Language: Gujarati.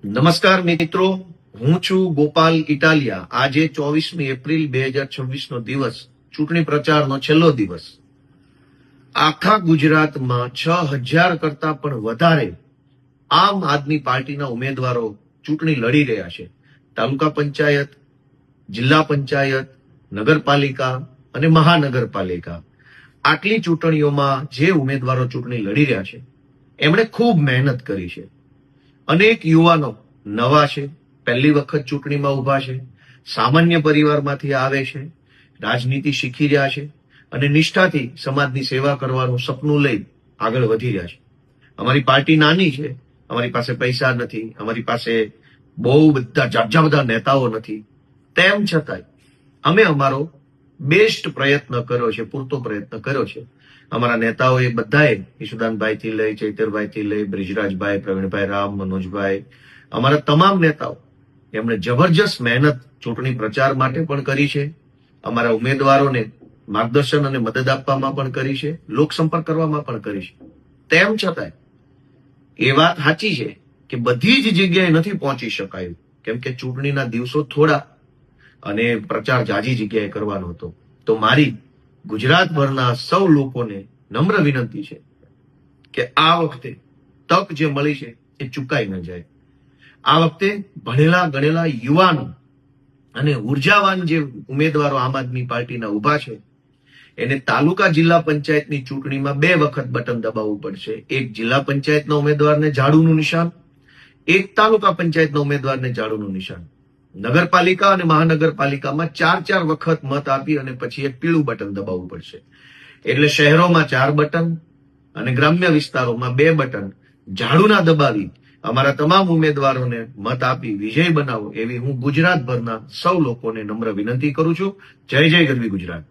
નમસ્કાર મિત્રો, હું છું ગોપાલ ઇટાલિયા. આજે 24મી એપ્રિલ 2026 નો દિવસ, ચૂંટણી પ્રચારનો છેલ્લો દિવસ. આખા ગુજરાતમાં 6000 કરતા પણ વધારે આમ આદમી પાર્ટીના ઉમેદવારો ચૂંટણી લડી રહ્યા છે. તાલુકા પંચાયત, જિલ્લા પંચાયત, નગરપાલિકા અને મહાનગરપાલિકા, આટલી ચૂંટણીઓમાં જે ઉમેદવારો ચૂંટણી લડી રહ્યા છે એમણે ખૂબ મહેનત કરી છે. અનેક યુવાનો નવા છે, પહેલી વખત ચૂંટણીમાં ઉભા છે, સામાન્ય પરિવારમાંથી આવે છે, રાજનીતિ શીખી રહ્યા છે અને નિષ્ઠાથી સમાજની સેવા કરવાનું સપનું લઈ આગળ વધી રહ્યા છે. અમારી પાર્ટી નાની છે, અમારી પાસે પૈસા નથી, અમારી પાસે બહુ બધા જાજા બધા નેતાઓ નથી. તેમ છતાંય અમે અમારો બેસ્ટ પ્રયત્ન કર્યો છે, પૂરતો પ્રયત્ન કર્યો છે. અમારા નેતાઓએ બધાએ ઈશુદાનભાઈથી લઈ, ચૈતરભાઈથી લઈ, બ્રિજરાજભાઈ, પ્રવીણભાઈ રામ, મનોજભાઈ, અમારા તમામ નેતાઓ એમણે જબરજસ્ત મહેનત ચૂંટણી પ્રચાર માટે પણ કરી છે, અમારા ઉમેદવારોને માર્ગદર્શન અને મદદ આપવામાં પણ કરી છે, લોકસંપર્ક કરવામાં પણ કરી છે. તેમ છતાંય એ વાત સાચી છે કે બધી જ જગ્યાએ નથી પહોંચી શકાયું, કેમ કે ચૂંટણીના દિવસો થોડા અને પ્રચાર જાજી જગ્યાએ કરવાનો હતો. તો મારી ગુજરાતભરના સૌ લોકોને નમ્ર વિનંતી છે કે આ વખતે તક જે મળી છે એ ચૂકાઈ ન જાય. આ વખતે ભણેલા ગણેલા યુવાનો અને ઉર્જાવાન જે ઉમેદવારો આમ આદમી પાર્ટીના ઉભા છે એને તાલુકા જિલ્લા પંચાયતની ચૂંટણીમાં 2 વખત બટન દબાવવું પડશે. એક જિલ્લા પંચાયતના ઉમેદવારને ઝાડુનું નિશાન, એક તાલુકા પંચાયતના ઉમેદવારને ઝાડુનું નિશાન. નગરપાલિકા અને મહાનગરપાલિકામાં 4 વખત મત આપી અને પછી એક પીળું બટન દબાવવું પડશે. એટલે શહેરોમાં 4 બટન અને ગ્રામ્ય વિસ્તારોમાં 2 બટન ઝાડુના દબાવી અમારા તમામ ઉમેદવારોને મત આપી વિજય બનાવો એવી હું ગુજરાતભરના સૌ લોકોને નમ્ર વિનંતી કરું છું. જય જય ગરવી ગુજરાત.